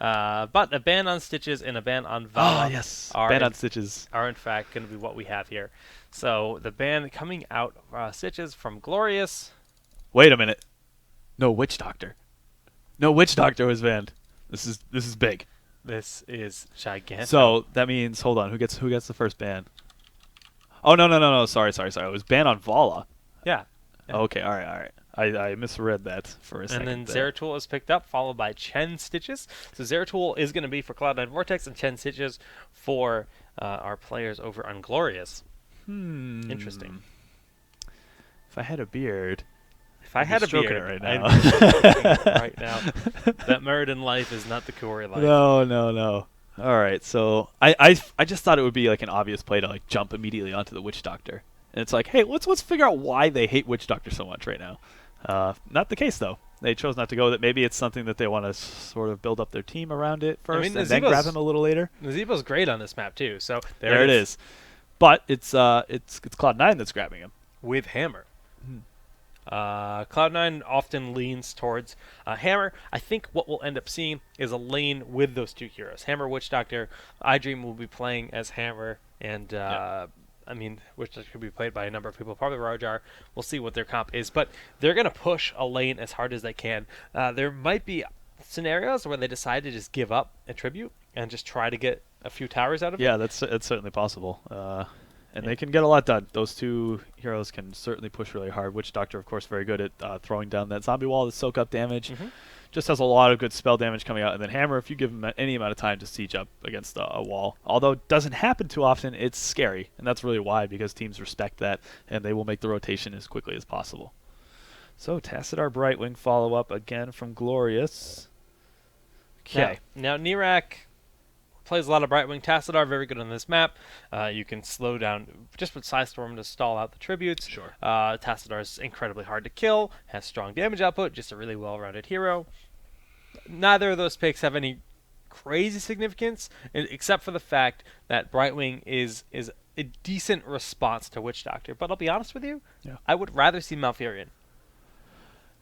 But a ban on Stitches and a ban on Ah, Vala yes. are Ban in, on Stitches. are in fact going to be what we have here. So the ban coming out Stitches from Glorious. Wait a minute. No Witch Doctor. No Witch Doctor was banned. This is big. This is gigantic. So that means, hold on, who gets the first ban? Oh, no. Sorry. It was ban on Vala. Yeah. Okay, all right. I misread that for a second. And then there. Zeratul is picked up, followed by Chen Stitches. So Zeratul is going to be for Cloud9 Vortex, and Chen Stitches for our players over on Glorious. Interesting. If I had a beard, If I had a stroking beard, it right I'd now. be stroking it right now. That Meriden life is not the Kori life. No. All right, so I just thought it would be like an obvious play to like jump immediately onto the Witch Doctor, and it's like, hey, let's figure out why they hate Witch Doctor so much right now. Not the case though. They chose not to go with it. Maybe it's something that they want to sort of build up their team around it first, and then grab him a little later. Nazebo's great on this map too, so There it is. But it's Cloud9 that's grabbing him with Hammer. Cloud9 often leans towards Hammer. I think what we'll end up seeing is a lane with those two heroes. Hammer, Witch Doctor. iDream will be playing as Hammer, and I mean, Witch Doctor could be played by a number of people, probably Rojar. We'll see what their comp is, but they're going to push a lane as hard as they can. There might be scenarios where they decide to just give up a tribute and just try to get a few towers out of it. Yeah, that's certainly possible. And they can get a lot done. Those two heroes can certainly push really hard. Witch Doctor, of course, very good at throwing down that zombie wall to soak up damage. Just has a lot of good spell damage coming out. And then Hammer, if you give him any amount of time to siege up against a wall, although it doesn't happen too often, it's scary. And that's really why, because teams respect that, and they will make the rotation as quickly as possible. So Tassadar Brightwing follow-up again from Glorious. Okay. Now Nirak plays a lot of Brightwing. Tassadar, very good on this map. You can slow down just with Psystorm to stall out the tributes. Sure. Tassadar is incredibly hard to kill, has strong damage output, just a really well-rounded hero. Neither of those picks have any crazy significance, except for the fact that Brightwing is a decent response to Witch Doctor. But I'll be honest with you, I would rather see Malfurion.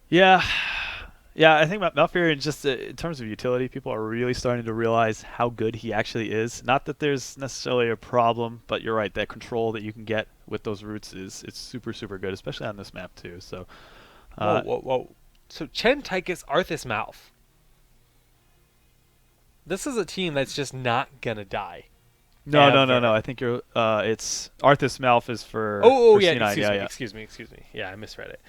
Yeah, I think Malfurion, just in terms of utility, people are really starting to realize how good he actually is. Not that there's necessarily a problem, but you're right, that control that you can get with those roots it's super, super good, especially on this map too. So, Whoa. So Chen, Tychus, Arthas, Malf. This is a team that's just not going to die. No. I think you're. It's Arthas Malf is for. For yeah. C9. Excuse me. Yeah, I misread it.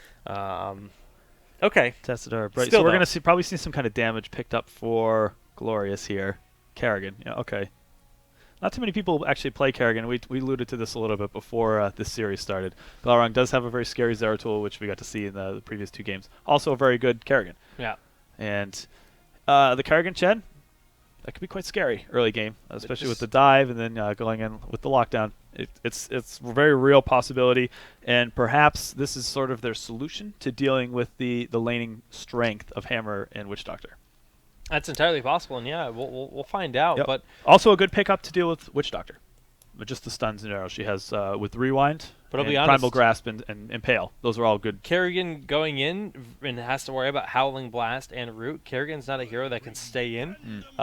Okay. Tassadar, right. Still So we're gonna probably see some kind of damage picked up for Glorious here. Kerrigan. Yeah. Okay. Not too many people actually play Kerrigan. We alluded to this a little bit before this series started. Glaurung does have a very scary Zeratul, which we got to see in the previous two games. Also a very good Kerrigan. Yeah. And the Kerrigan Chen, that could be quite scary early game, especially with the dive and then going in with the lockdown. It's a very real possibility, and perhaps this is sort of their solution to dealing with the laning strength of Hammer and Witch Doctor. That's entirely possible, and yeah, we'll find out. Yep. But also a good pickup to deal with Witch Doctor, but just the stuns and arrows she has with Rewind. But I'll and be honest, Primal Grasp and Impale. Those are all good. Kerrigan going in and has to worry about Howling Blast and Root. Kerrigan's not a hero that can stay in.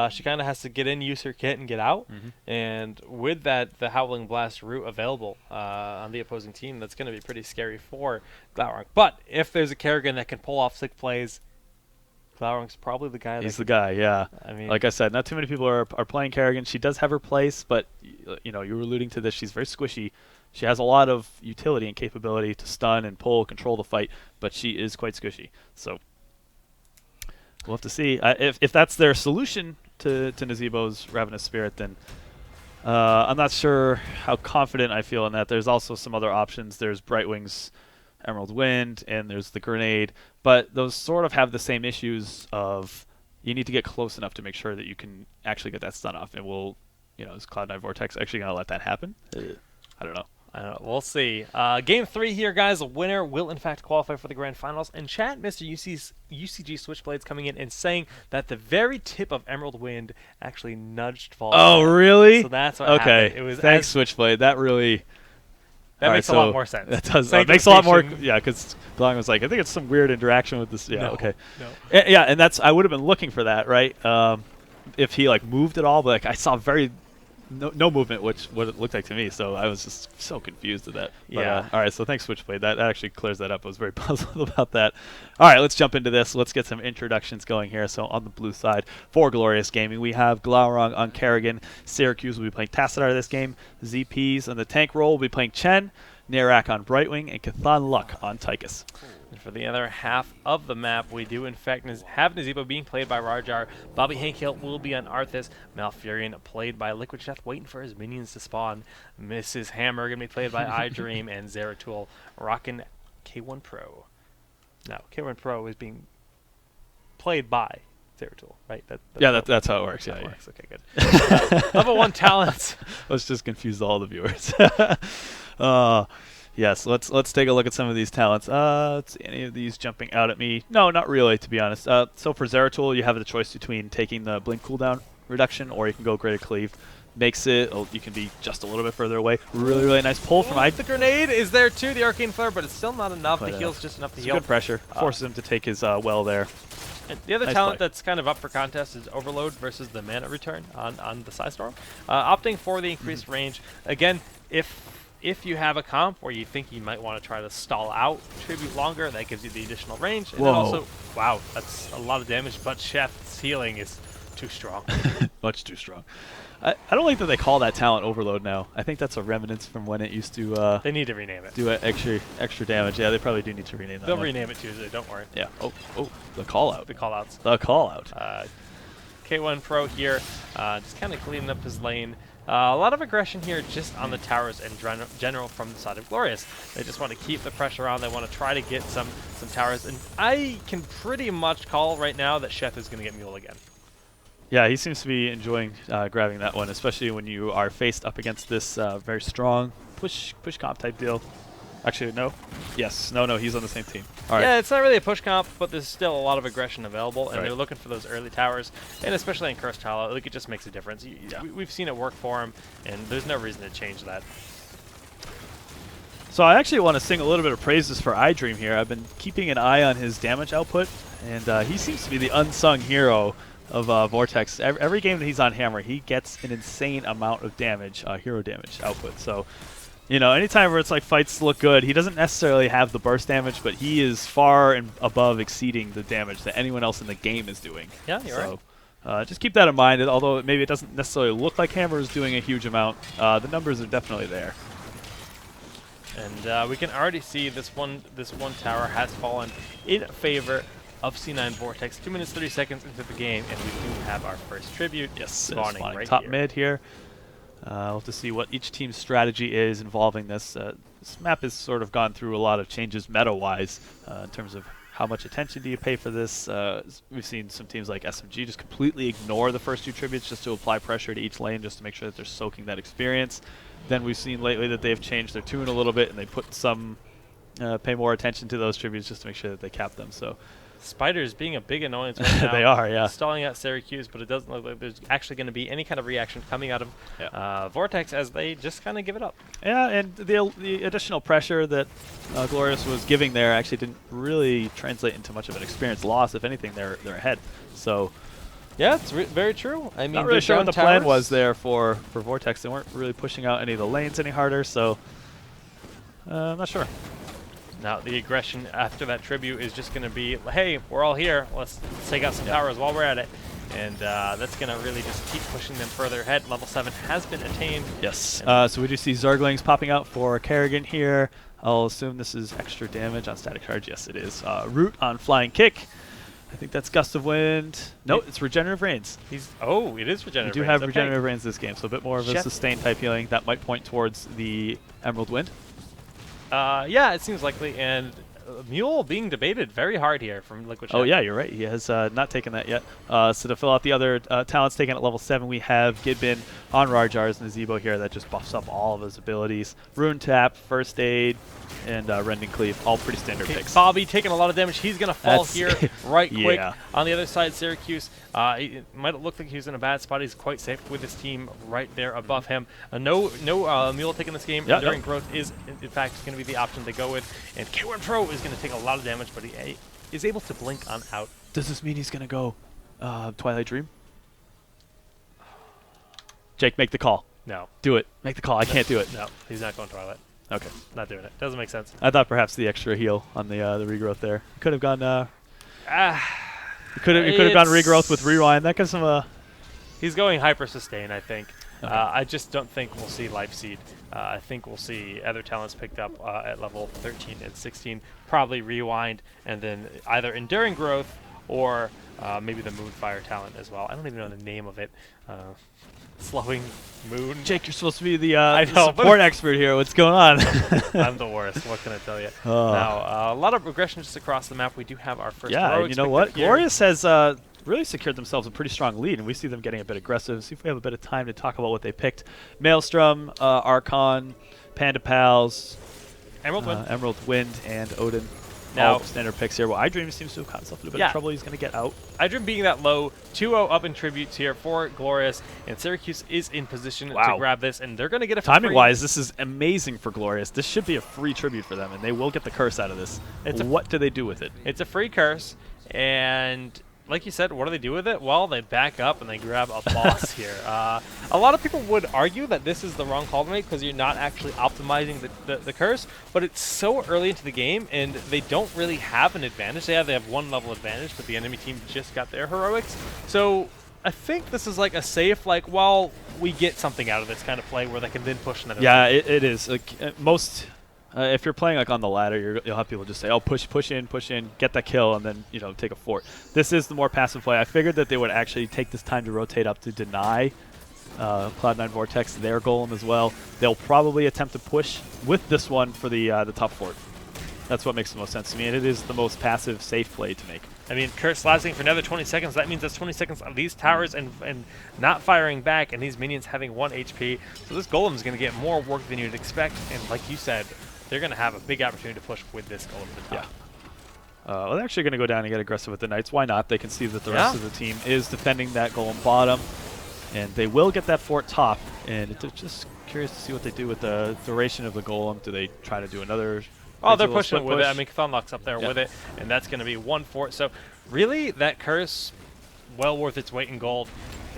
She kind of has to get in, use her kit, and get out. And with that, the Howling Blast Root available on the opposing team, that's going to be pretty scary for Glaurung. But if there's a Kerrigan that can pull off sick plays, Glaurung's probably the guy. He's the guy, yeah. I mean, like I said, not too many people are playing Kerrigan. She does have her place, but you were alluding to this. She's very squishy. She has a lot of utility and capability to stun and pull, control the fight, but she is quite squishy. So we'll have to see. If that's their solution to Nazebo's Ravenous Spirit, then I'm not sure how confident I feel in that. There's also some other options. There's Brightwing's Emerald Wind, and there's the Grenade, but those sort of have the same issues of you need to get close enough to make sure that you can actually get that stun off. And is Cloud9 Vortex actually going to let that happen? I don't know. We'll see. Game 3 here, guys. The winner will, in fact, qualify for the Grand Finals. And chat, Mr. UCG Switchblades coming in and saying that the very tip of Emerald Wind actually nudged Vol. Oh, really? So that's what happened. It was Thanks, Switchblade. That really... That makes a lot more sense. That does. It makes a lot more... Yeah, because Glong was like, I think it's some weird interaction with this. Yeah, No, okay. No. Yeah, and I would have been looking for that, right? if he like moved at all, but like I saw very no movement, which what it looked like to me. So I was just so confused with that. But, Yeah. all right. So thanks, Switchblade. That actually clears that up. I was very puzzled about that. All right. Let's jump into this. Let's get some introductions going here. So on the blue side, for Glorious Gaming, we have Glaurung on Kerrigan. Syracuse will be playing Tassadar this game. ZPs on the tank role will be playing Chen. Narak on Brightwing, and Cathan Luck on Tychus. And for the other half of the map, we do in fact have Nazeebo being played by Rajar. Bobby Hankill will be on Arthas. Malfurion played by Liquid Death, waiting for his minions to spawn. Mrs. Hammer going to be played by iDream, and Zeratul rocking K1 Pro. No, K1 Pro is being played by Zeratul, right? That's how it works. Yeah. Works. Okay, good. Level 1 talents. Let's just confuse all the viewers. Yes, let's take a look at some of these talents. Let's see, any of these jumping out at me? No, not really, to be honest. So for Zeratul, you have the choice between taking the blink cooldown reduction, or you can go Greater Cleave. Makes it, you can be just a little bit further away. Really, really nice pull from The grenade is there too, the Arcane Flare, but it's still not enough. The heal's just enough to heal. Good pressure. Forces him to take his well there. And the other Nice talent play. that's kind of up for contest is Overload versus the Mana Return on the Psystorm. Opting for the increased range. Again, if you have a comp where you think you might want to try to stall out Tribute longer, that gives you the additional range. And then also, wow, that's a lot of damage, but Chef's healing is too strong. Much too strong. I don't like that they call that talent Overload now. I think that's a remnant from when it used to they need to rename it. do extra damage. Yeah, they probably do need to rename that. They'll one. rename it Tuesday, don't worry. Yeah. The call out. The callouts. The call out. K1 Pro here, just kind of cleaning up his lane. A lot of aggression here just on the towers and general from the side of Glorious. They just want to keep the pressure on. They want to try to get some towers. And I can pretty much call right now that Chef is going to get Mule again. Yeah, he seems to be enjoying grabbing that one, especially when you are faced up against this very strong push comp type deal. Actually, no. Yes. No, he's on the same team. All right. Yeah, it's not really a push comp, but there's still a lot of aggression available, and Right. they're looking for those early towers, and especially in Cursed Hollow, like, it just makes a difference. We've seen it work for him, and there's no reason to change that. So I actually want to sing a little bit of praises for iDream here. I've been keeping an eye on his damage output, and he seems to be the unsung hero of Vortex. Every game that he's on Hammer, he gets an insane amount of damage, hero damage output. So, you know, anytime where it's like fights look good, he doesn't necessarily have the burst damage, but he is far and above exceeding the damage that anyone else in the game is doing. Yeah, you're right. Just keep that in mind. Although maybe it doesn't necessarily look like Hammer is doing a huge amount, the numbers are definitely there. And we can already see this one tower has fallen in favor of C9 Vortex. 2 minutes 30 seconds into the game, and we do have our first tribute. Yes, spawning right top here. mid here. We'll have to see what each team's strategy is involving this. This map has sort of gone through a lot of changes meta-wise in terms of how much attention do you pay for this. We've seen some teams like SMG just completely ignore the first 2 tributes just to apply pressure to each lane just to make sure that they're soaking that experience. Then we've seen lately that they've changed their tune a little bit and they put some pay more attention to those tributes just to make sure that they cap them. So Spiders being a big annoyance right now. They are, yeah. Stalling out Syracuse, but it doesn't look like there's actually going to be any kind of reaction coming out of Vortex as they just kind of give it up. Yeah, and the additional pressure that Glorious was giving there actually didn't really translate into much of an experience loss. If anything, they're ahead. So yeah, it's very true. I mean, not really they're sure what down the plan towers. was there for Vortex. They weren't really pushing out any of the lanes any harder, so I'm not sure. Now, the aggression after that tribute is just going to be, hey, we're all here. Let's take out some towers while we're at it. And that's going to really just keep pushing them further ahead. Level 7 has been attained. Yes. So we do see Zerglings popping out for Kerrigan here. I'll assume this is extra damage on static charge. Yes, it is. Root on flying kick. I think that's Gust of Wind. No, it's Regenerative Rains. It is Regenerative We do Rains. have Okay. Regenerative Rains this game, so a bit more of a Chef. sustained type healing. That might point towards the Emerald Wind. Yeah, it seems likely. And Mule being debated very hard here from Liquid Oh, Chef. yeah, you're right. He has not taken that yet. So to fill out the other talents taken at level 7, we have Gidbin on Rajar's Nazeebo here that just buffs up all of his abilities. Rune Tap, First Aid, and Rending Cleave, all pretty standard picks. Bobby taking a lot of damage. He's going to fall That's here right quick. Yeah. On the other side, Syracuse, it might look like he's in a bad spot. He's quite safe with his team right there above him. No Mule taking this game. Yeah, Enduring Growth is, in fact, going to be the option to go with. And K1 Pro is going to take a lot of damage, but he is able to blink on out. Does this mean he's going to go Twilight Dream? Jake, make the call. No. Do it. Make the call. I can't do it. No, he's not going toilet. Okay. Not doing it. Doesn't make sense. I thought perhaps the extra heal on the regrowth there. Could have gone. You could have gone regrowth with rewind. That gives him a. He's going hyper sustain, I think. Okay. I just don't think we'll see Life Seed. I think we'll see other talents picked up at level 13 and 16. Probably rewind, and then either enduring growth or maybe the Moonfire talent as well. I don't even know the name of it. Slowing moon. Jake, you're supposed to be the support expert here. What's going on? I'm the worst. What can I tell you? Now, a lot of regression just across the map. We do have our first. Yeah, and you know what? Glorious has really secured themselves a pretty strong lead, and we see them getting a bit aggressive. See if we have a bit of time to talk about what they picked. Maelstrom, Archon, Panda Pals, Emerald Wind, and Odin. Now, all standard picks here. Well, iDream seems to have caught himself in a bit of trouble. He's going to get out. iDream being that low, 2-0 up in tributes here for Glorious, and Syracuse is in position to grab this, and they're going to get a timing-wise, this is amazing for Glorious. This should be a free tribute for them, and they will get the curse out of this. What do they do with it? It's a free curse, and like you said, what do they do with it? Well, they back up and they grab a boss here. A lot of people would argue that this is the wrong call to make because you're not actually optimizing the curse, but it's so early into the game and they don't really have an advantage. They have one level advantage, but the enemy team just got their heroics. So I think this is like a safe, like, well, we get something out of this kind of play where they can then push another. Yeah, it is. Like most. If you're playing like on the ladder, you'll have people just say, "Oh, push in, get that kill, and then take a fort." This is the more passive play. I figured that they would actually take this time to rotate up to deny Cloud9 Vortex their golem as well. They'll probably attempt to push with this one for the top fort. That's what makes the most sense to me, and it is the most passive, safe play to make. I mean, curse lasting for another 20 seconds. That means that's 20 seconds of these towers and not firing back, and these minions having 1 HP. So this golem is going to get more work than you'd expect, and like you said, they're going to have a big opportunity to push with this golem to the top. Yeah. Well, they're actually going to go down and get aggressive with the Knights. Why not? They can see that the rest of the team is defending that golem bottom, and they will get that fort top. And it's just curious to see what they do with the duration of the golem. Do they try to do another? Oh, they're pushing it with it. I mean, Thunlock's up there with it, and that's going to be 1 fort. So really, that curse, well worth its weight in gold.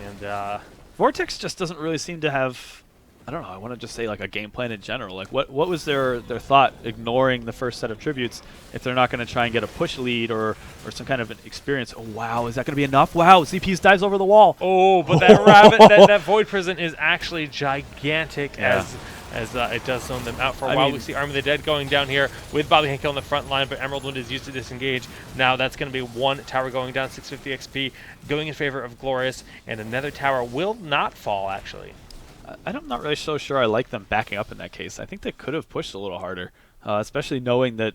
And Vortex just doesn't really seem to have. I don't know, I want to just say like a game plan in general. Like what was their thought ignoring the first set of tributes if they're not going to try and get a push lead or some kind of an experience? Oh, wow, is that going to be enough? Wow, ZP's dives over the wall. Oh, but that rabbit, that Void Prison is actually gigantic as it does zone them out for a while. We see Army of the Dead going down here with Bobby Henkel on the front line, but Emerald Wind is used to disengage. Now that's going to be 1 tower going down, 650 XP, going in favor of Glorious, and another tower will not fall, actually. I'm not really so sure I like them backing up in that case. I think they could have pushed a little harder, especially knowing that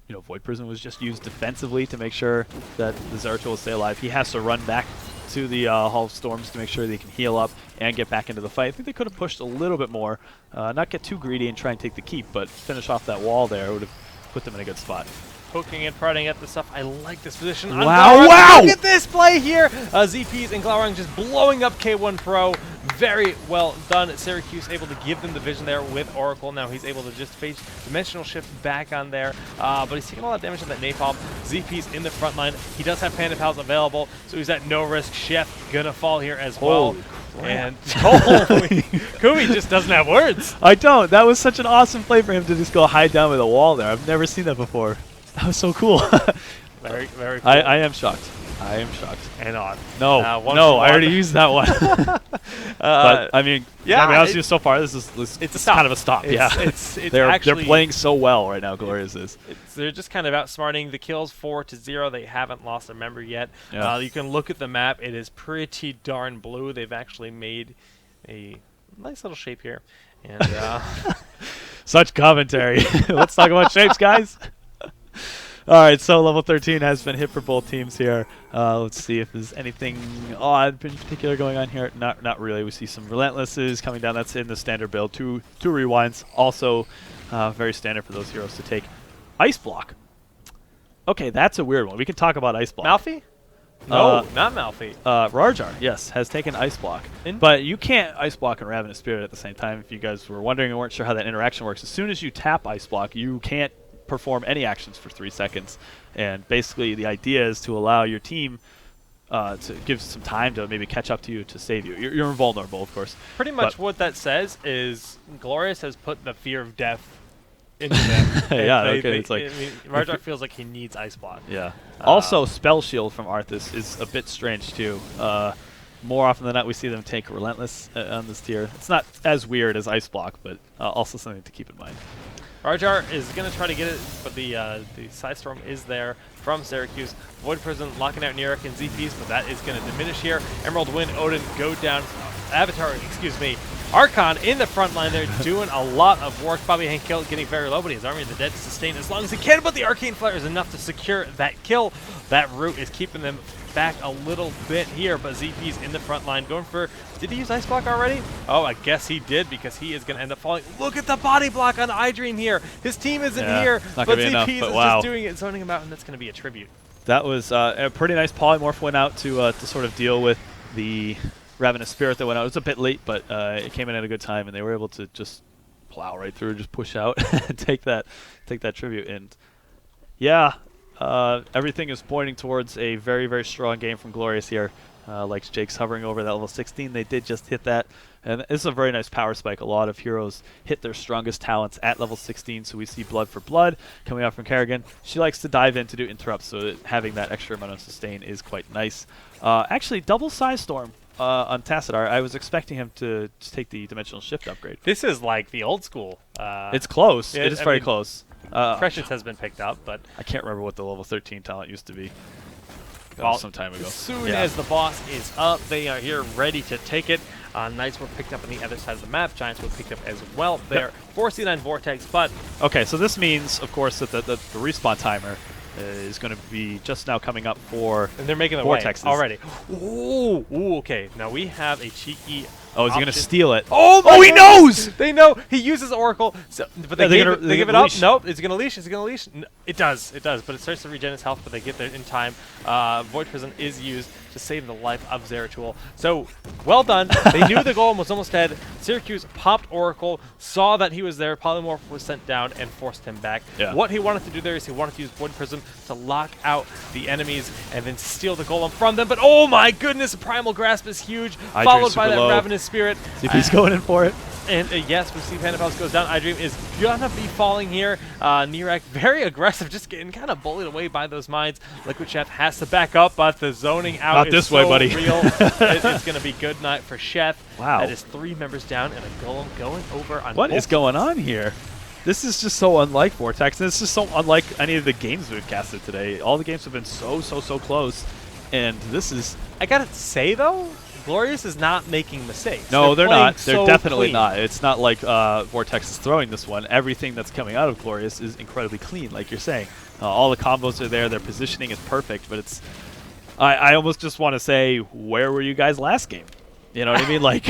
Void Prison was just used defensively to make sure that the Zeratul will stay alive. He has to run back to the Hall of Storms to make sure they can heal up and get back into the fight. I think they could have pushed a little bit more, not get too greedy and try and take the keep, but finish off that wall there. It would have put them in a good spot. Poking and prodding at the stuff. I like this position. Wow! Look at this play here. ZPs and Glaurung just blowing up K1 Pro. Very well done. Syracuse able to give them the vision there with Oracle. Now he's able to just face Dimensional Shift back on there. But he's taking a lot of damage on that Napalm. ZP's in the front line. He does have Panda Pals available, so he's at no risk. Chef gonna fall here as well. And Kumi just doesn't have words. I don't. That was such an awesome play for him to just go hide down with a wall there. I've never seen that before. That was so cool. Very, very cool. I am shocked. I am shocked. And on. No, I already used that one. But I mean, yeah, I mean, honestly, so far this is it's kind of a stop. It's they're playing so well right now. Glorious is. They're just kind of outsmarting the kills 4-0. They haven't lost a member yet. Yeah. You can look at the map. It is pretty darn blue. They've actually made a nice little shape here. And such commentary. Let's talk about shapes, guys. All right, so level 13 has been hit for both teams here. Let's see if there's anything odd in particular going on here. Not really. We see some Relentlesses coming down. That's in the standard build. Two rewinds. Also very standard for those heroes to take. Ice Block. Okay, that's a weird one. We can talk about Ice Block. Malfi? No, not Malfi. Rarjar, yes, has taken Ice Block. But you can't Ice Block and Ravenous Spirit at the same time. If you guys were wondering and weren't sure how that interaction works, as soon as you tap Ice Block, you can't perform any actions for 3 seconds. And basically the idea is to allow your team to give some time to maybe catch up to you to save you. You're invulnerable, of course. Pretty much what that says is Glorious has put the fear of death into them. Yeah, okay. It's like I mean, Rajak feels like he needs Ice Block. Yeah. Also, Spell Shield from Arthas is a bit strange too. More often than not, we see them take Relentless on this tier. It's not as weird as Ice Block, but also something to keep in mind. Rajar is going to try to get it, but the Side Storm is there from Syracuse. Void Prison locking out Nirek and ZPs, but that is going to diminish here. Emerald Wind, Odin go down. Avatar, excuse me. Archon in the front line there doing a lot of work. Bobby Hankill getting very low, but his Army of the Dead to sustain as long as he can, but the Arcane Flare is enough to secure that kill. That root is keeping them back a little bit here, but ZP's in the front line going for... Did he use Ice Block already? Oh, I guess he did, because he is going to end up falling. Look at the body block on iDream here. His team isn't here, but ZP's is just doing it, zoning him out, and that's going to be a tribute. That was a pretty nice polymorph went out to sort of deal with the Ravenous Spirit that went out. It was a bit late, but it came in at a good time, and they were able to just plow right through, just push out, and take that tribute. And yeah, everything is pointing towards a very, very strong game from Glorious here. Like Jake's hovering over that level 16, they did just hit that. And this is a very nice power spike. A lot of heroes hit their strongest talents at level 16, so we see Blood for Blood coming out from Kerrigan. She likes to dive in to do interrupts, so that having that extra amount of sustain is quite nice. Actually, double Size Storm on Tassadar. I was expecting him to take the Dimensional Shift upgrade. This is like the old school. It's close. It is very close. Precious has been picked up, but... I can't remember what the level 13 talent used to be. Well, some time ago. As soon as the boss is up, they are here ready to take it. Knights were picked up on the other side of the map. Giants were picked up as well there. 4C9 Vortex, but... Okay, so this means, of course, that the respawn timer is going to be just now coming up for... And they're making the Vortexes already. Ooh, okay. Now we have a cheeky... Oh, is he going to steal it? Oh, he knows! They know. He uses Oracle, so, but they give it up. Nope. Is it going to leash? Is it going to leash? No, it does. It does. But it starts to regen his health, but they get there in time. Void Prison is used to save the life of Zeratul. So, well done. They knew the golem was almost dead. Syracuse popped Oracle, saw that he was there. Polymorph was sent down and forced him back. Yeah. What he wanted to do there is he wanted to use Void Prism to lock out the enemies and then steal the golem from them. But oh my goodness, Primal Grasp is huge, followed by that Ravenous Spirit. ZP's going in for it. And yes, when Steve Panapaus goes down, iDream is gonna be falling here. Nirek very aggressive, just getting kind of bullied away by those mines. Liquid Chef has to back up, but the zoning out Not is this so way, buddy. real. It's gonna be good night for Chef. Wow. That is 3 members down and a golem going over on What both. is going on here? This is just so unlike Vortex, and it's just so unlike any of the games we've casted today. All the games have been so close, and this is... I gotta say, though, Glorious is not making mistakes. No, they're not. They're so definitely clean. not. It's not like Vortex is throwing this one. Everything that's coming out of Glorious is incredibly clean, like you're saying. All the combos are there. Their positioning is perfect, but it's... I almost just want to say, where were you guys last game? You know what I mean? Like,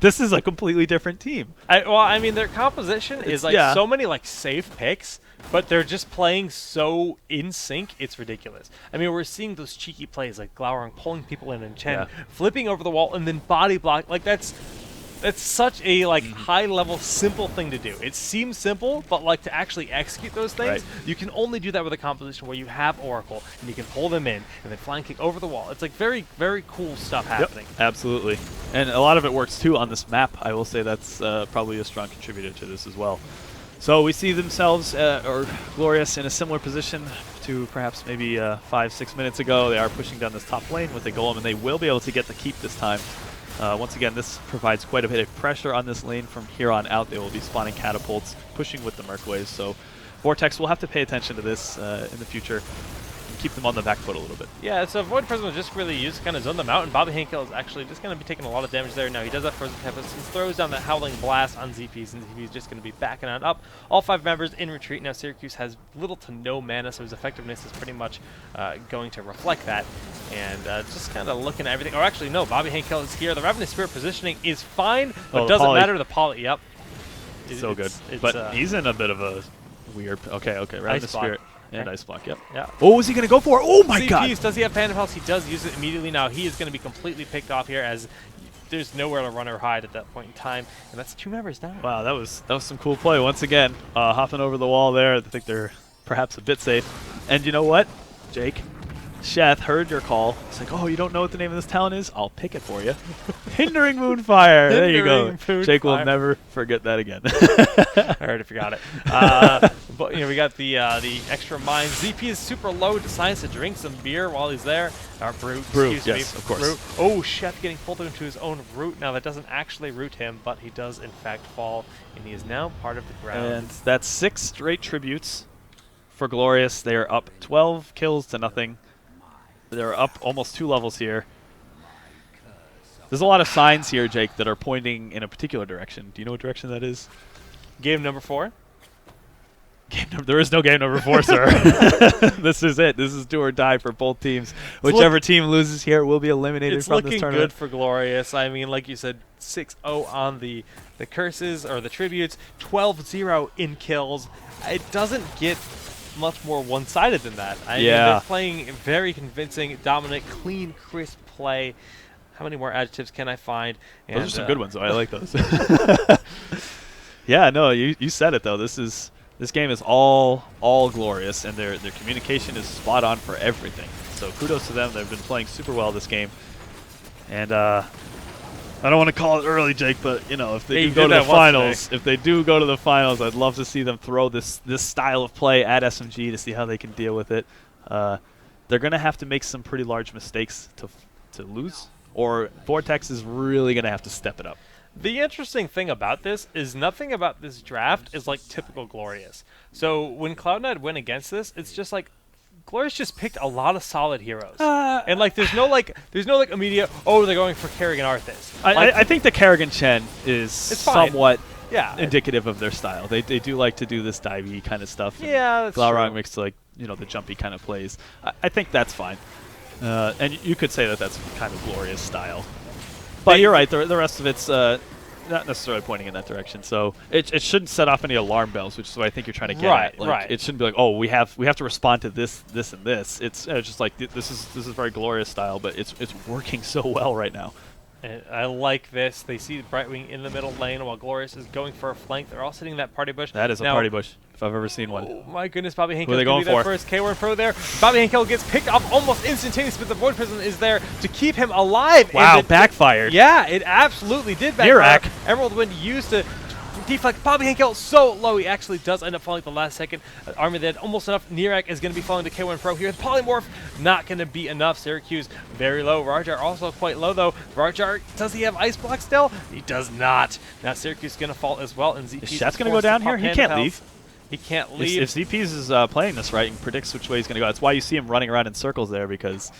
this is a completely different team. I mean, their composition is like so many like safe picks, but they're just playing so in sync, it's ridiculous. I mean, we're seeing those cheeky plays like Glaurung pulling people in and Chen flipping over the wall and then body block. Like that's such a like high level simple thing to do. It seems simple, but like to actually execute those things, you can only do that with a composition where you have Oracle and you can pull them in and then flying kick over the wall. It's like very, very cool stuff happening. Yep, absolutely. And a lot of it works too on this map. I will say that's probably a strong contributor to this as well. So we see themselves, or Glorious, in a similar position to perhaps maybe 5-6 minutes ago. They are pushing down this top lane with a golem, and they will be able to get the keep this time. Once again, this provides quite a bit of pressure on this lane from here on out. They will be spawning catapults, pushing with the Merkways, so Vortex will have to pay attention to this in the future and keep them on the back foot a little bit. Yeah, so Void Prism was just really used to kind of zone them out, and Bobby Hankill is actually just going to be taking a lot of damage there. Now he does have Frozen Tempest, he throws down the Howling Blast on ZPs, and ZP's just going to be backing on up. All 5 members in retreat. Now Syracuse has little to no mana, so his effectiveness is pretty much going to reflect that. And just kind of looking at everything. Or actually, no, Bobby Hankill is here. The Ravenous Spirit positioning is fine, but doesn't matter. The poly, yep. So good. But he's in a bit of a weird... Okay, Ravenous Spirit. And Ice Block, yep. Yeah. Oh, is he going to go for it? Oh my god! Does he have Phantom Pulse? He does use it immediately. Now he is going to be completely picked off here as there's nowhere to run or hide at that point in time. And that's 2 members down. Wow, that was some cool play once again. Hopping over the wall there. I think they're perhaps a bit safe. And you know what, Jake? Sheth heard your call. It's like, oh, you don't know what the name of this talent is? I'll pick it for you. Hindering Moonfire. There you go. Moonfire. Jake will never forget that again. I already forgot it. But we got the extra mine. ZP is super low. Decides to drink some beer while he's there. Brute. Excuse me. Yes, of course. Brute. Oh, Sheth getting pulled into his own root. Now that doesn't actually root him, but he does in fact fall, and he is now part of the ground. And that's 6 straight tributes for Glorious. They are up 12 kills to nothing. They're up almost 2 levels here. There's a lot of signs here, Jake, that are pointing in a particular direction. Do you know what direction that is? Game number 4. There is no game number 4, sir. This is it. This is do or die for both teams. Whichever team loses here will be eliminated from this tournament. It's looking good for Glorious. I mean, like you said, 6-0 on the curses or the tributes, 12-0 in kills. It doesn't get much more one-sided than that. I mean, they're playing very convincing, dominant, clean, crisp play. How many more adjectives can I find? And, those are some good ones, though. I like those. Yeah, no, you said it, though. This game is all Glorious, and their communication is spot on for everything. So kudos to them. They've been playing super well this game. And I don't want to call it early, Jake, but you know, if they do go to the finals, I'd love to see them throw this style of play at SMG to see how they can deal with it. They're going to have to make some pretty large mistakes to lose, or Vortex is really going to have to step it up. The interesting thing about this is nothing about this draft is like typical Glorious. So when Cloud9 went against this, it's just like Glorious just picked a lot of solid heroes, and like there's no immediate they're going for Kerrigan Arthas. I think the Kerrigan Chen is somewhat indicative of their style. They do like to do this divey kind of stuff. Yeah, that's Glaurung true. makes the jumpy kind of plays. I think that's fine, and you could say that that's kind of Glorious style. But you're right. The rest of it's not necessarily pointing in that direction. So it shouldn't set off any alarm bells, which is what I think you're trying to get at. Like, right. It shouldn't be like, oh, we have to respond to this, and this. It's just like this is very Glorious style, but it's working so well right now. And I like this. They see Brightwing in the middle lane while Glorious is going for a flank. They're all sitting that party bush. That is a party bush, if I've ever seen one. Oh my goodness, Bobby Henkel going going to be there for? first. K1 Pro there. Bobby Henkel gets picked up almost instantaneously, but the Void Prison is there to keep him alive. Wow, backfired. Yeah, it absolutely did backfire. Nirak. Emerald Wind used to deflect Bobby Henkel so low. He actually does end up falling at the last second. Army that almost enough. Nirak is going to be falling to K1 Pro here. The Polymorph not going to be enough. Syracuse very low. Rajar also quite low though. Rajar, does he have Ice Block still? He does not. Now Syracuse is going to fall as well. And ZP Is Shat's going to go down here? He can't leave. He can't leave. If ZP's is playing this right and predicts which way he's going to go, that's why you see him running around in circles there, because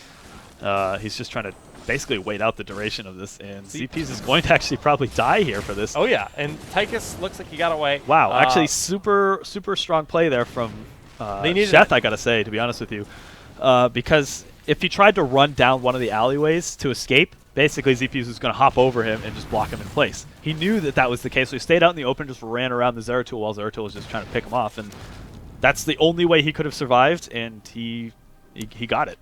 he's just trying to basically wait out the duration of this, and ZP's is going to actually probably die here for this. Oh yeah, and Tychus looks like he got away. Wow, actually super strong play there from Sheth, I gotta say, to be honest with you, because if he tried to run down one of the alleyways to escape, basically ZP's was going to hop over him and just block him in place. He knew that was the case, so he stayed out in the open, just ran around the Zeratul while Zeratul was just trying to pick him off, and that's the only way he could have survived, and he got it.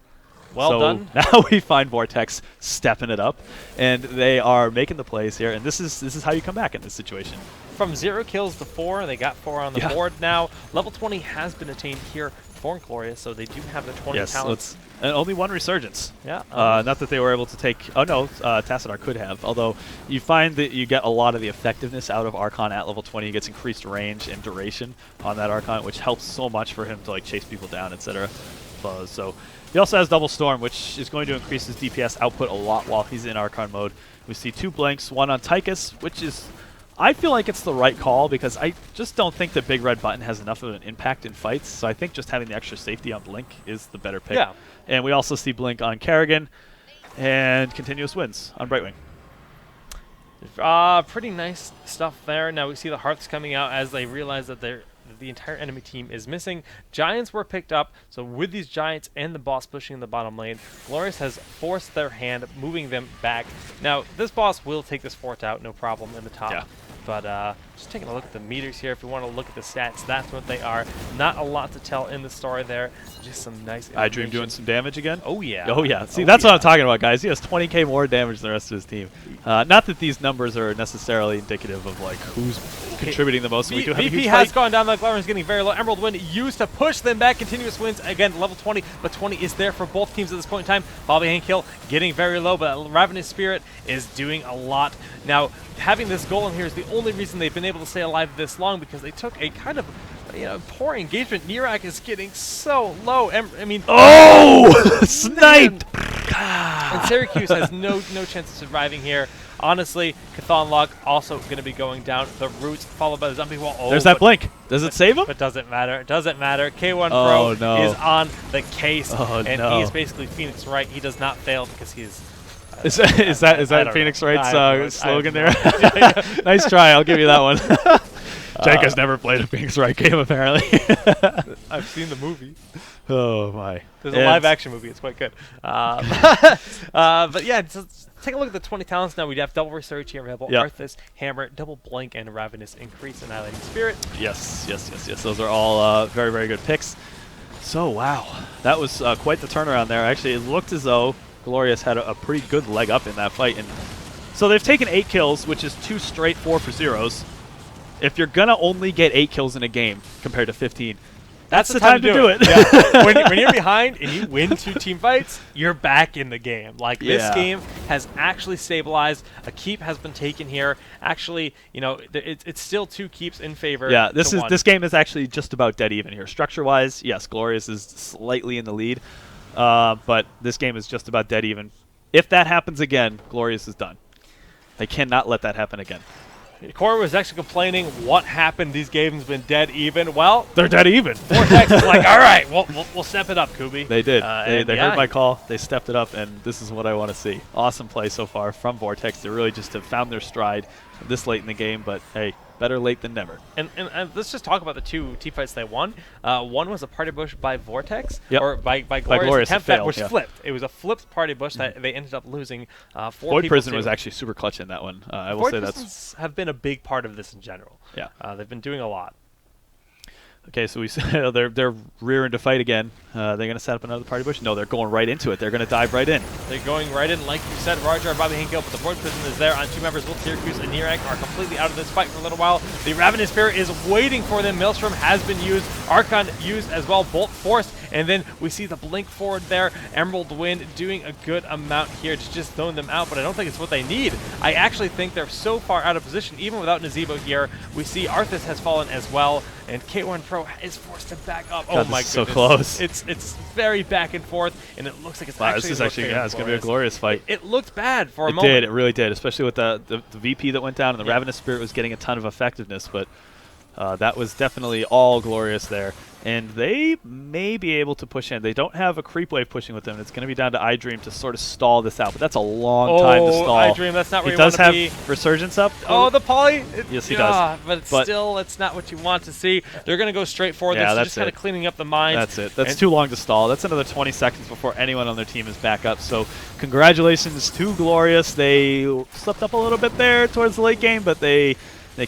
Well done. Now we find Vortex stepping it up, and they are making the plays here, and this is how you come back in this situation. From 0 kills to 4, they got 4 on the board now. Level 20 has been attained here for Glorious, so they do have the 20 talents. And only one resurgence. Yeah. Not that they were able to take. Oh no, Tassadar could have. Although you find that you get a lot of the effectiveness out of Archon at level 20. He gets increased range and duration on that Archon, which helps so much for him to like chase people down, etc. So he also has Double Storm, which is going to increase his DPS output a lot while he's in Archon mode. We see 2 blanks, one on Tychus, which is, I feel like it's the right call because I just don't think that Big Red Button has enough of an impact in fights. So I think just having the extra safety on Blink is the better pick. Yeah. And we also see Blink on Kerrigan and continuous wins on Brightwing. Pretty nice stuff there. Now we see the Hearths coming out as they realize that the entire enemy team is missing. Giants were picked up, so with these Giants and the boss pushing in the bottom lane, Glorious has forced their hand, moving them back. Now, this boss will take this fort out, no problem, in the top. Yeah. But just taking a look at the meters here, if we want to look at the stats, that's what they are. Not a lot to tell in the story there. Just some nice iDream doing some damage again? Oh, yeah. Oh, yeah. See, that's what I'm talking about, guys. He has 20k more damage than the rest of his team. Not that these numbers are necessarily indicative of, like, who's contributing the most. So we do have a VP huge has fight. gone down. The Glamour is getting very low. Emerald Wind used to push them back. Continuous wins. Again, level 20, but 20 is there for both teams at this point in time. Bobby Hankill getting very low, but Ravenous Spirit is doing a lot. Now, having this goal in here is the only reason they've been able to stay alive this long, because they took a kind of poor engagement. Nirak is getting so low. I mean, oh, sniped! And Syracuse has no chance of surviving here. Honestly, Chthon Lock also going to be going down. The Roots followed by the Zombie Wall. Oh, there's that blink. Does it save him? But doesn't matter. It doesn't matter. K1 Oh, Pro no. is on the case, and no. he is basically Phoenix Wright. He does not fail because he is. Is that Phoenix know. Wright's slogan there? Nice try. I'll give you that one. Jake has never played a Phoenix Wright game, apparently. I've seen the movie. Oh, my. There's a live-action movie. It's quite good. But yeah, just take a look at the 20 talents now. We have Double Research here available. Yep. Arthas, Hammer, Double Blink, and Ravenous Increase Annihilating Spirit. Yes. Those are all very, very good picks. So, wow. That was quite the turnaround there. Actually, it looked as though Glorious had a pretty good leg up in that fight. And so they've taken 8 kills, which is 2 straight 4 for zeros. If you're going to only get 8 kills in a game compared to 15, that's the time to do it. Yeah. when you're behind and you win 2 team fights, you're back in the game. Like, this game has actually stabilized. A keep has been taken here. Actually, it's still 2 keeps in favor. Yeah, this game is actually just about dead even here. Structure-wise, yes, Glorious is slightly in the lead, but this game is just about dead even. If that happens again, Glorious is done. They cannot let that happen again. Corey was actually complaining, what happened? These games been dead even. Well, they're dead even. Vortex is like, all right, we'll step it up, Kubi. They did. They heard my call. They stepped it up, and this is what I want to see. Awesome play so far from Vortex. They really just have found their stride this late in the game, but hey, better late than never. And let's just talk about the 2 team fights they won. One was a party bush by Vortex, yep. or by Glorious attempt failed, which flipped. It was a flipped party bush that they ended up losing 4 Void people Prison to. was actually super clutch in that one. I will Void say Prisons have been a big part of this in general. Yeah. They've been doing a lot. Okay, so they're rearing to fight again. They're going to set up another party bush? No, they're going right into it. They're going to dive right in. They're going right in, like you said, Roger and Bobby Hankill, but the Void Prison is there on 2 members. Both Syracuse and Nirak are completely out of this fight for a little while. The Ravenous Spirit is waiting for them. Maelstrom has been used. Archon used as well. Bolt forced. And then we see the blink forward there. Emerald Wind doing a good amount here to just zone them out, but I don't think it's what they need. I actually think they're so far out of position, even without Nazebo here. We see Arthas has fallen as well, and K1 Pro is forced to back up. God, oh my goodness. so close. It's very back and forth, and it looks like it's This is actually it's going to be a glorious fight. It looked bad for a moment. It really did, especially with the VP that went down, and the Ravenous Spirit was getting a ton of effectiveness, but that was definitely all Glorious there. And they may be able to push in. They don't have a creep wave pushing with them. It's going to be down to iDream to sort of stall this out, but that's a long time to stall. iDream, that's not where you want to be. He does have Resurgence up. Oh, the poly? Yes, he does. But still, it's not what you want to see. They're going to go straight forward. Yeah, They're that's just kind of cleaning up the mines. That's it. That's too long to stall. That's another 20 seconds before anyone on their team is back up. So congratulations to Glorious. They slipped up a little bit there towards the late game, but they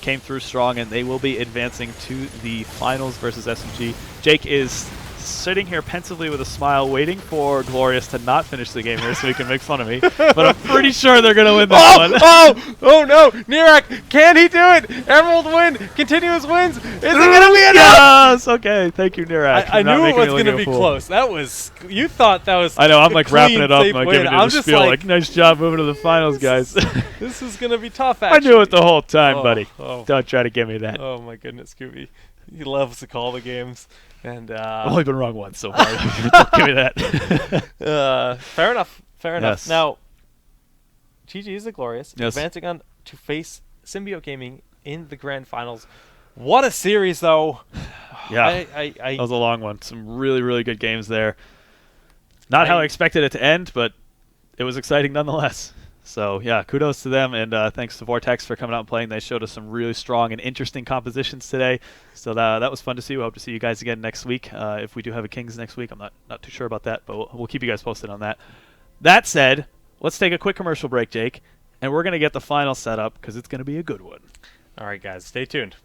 came through strong, and they will be advancing to the finals versus SMG. Jake is sitting here pensively with a smile, waiting for Glorious to not finish the game here so he can make fun of me. But I'm pretty sure they're going to win this one. Oh no! Nirak, can he do it? Emerald Wind, continuous wins. Is it going to be enough? Yes! Okay, thank you, Nirak. I knew it was going to be close. That was, you thought that was. I know, I'm like wrapping it up and like, giving you the just spiel, like, nice job moving to the finals, guys. This is going to be tough, I actually. knew it the whole time, buddy. Don't try to give me that. Oh my goodness, Scooby. He loves to call the games. And I've only been wrong once so far. Don't give me that. Fair enough. Fair enough. Yes. Now, GG is the Glorious, yes. advancing on to face Symbiote Gaming in the grand finals. What a series, though. Yeah, that was a long one. Some really, really good games there. Not how I expected it to end, but it was exciting nonetheless. So, yeah, kudos to them, and thanks to Vortex for coming out and playing. They showed us some really strong and interesting compositions today. So that was fun to see. We hope to see you guys again next week. If we do have a Kings next week, I'm not too sure about that, but we'll keep you guys posted on that. That said, let's take a quick commercial break, Jake, and we're going to get the final set up because it's going to be a good one. All right, guys, stay tuned.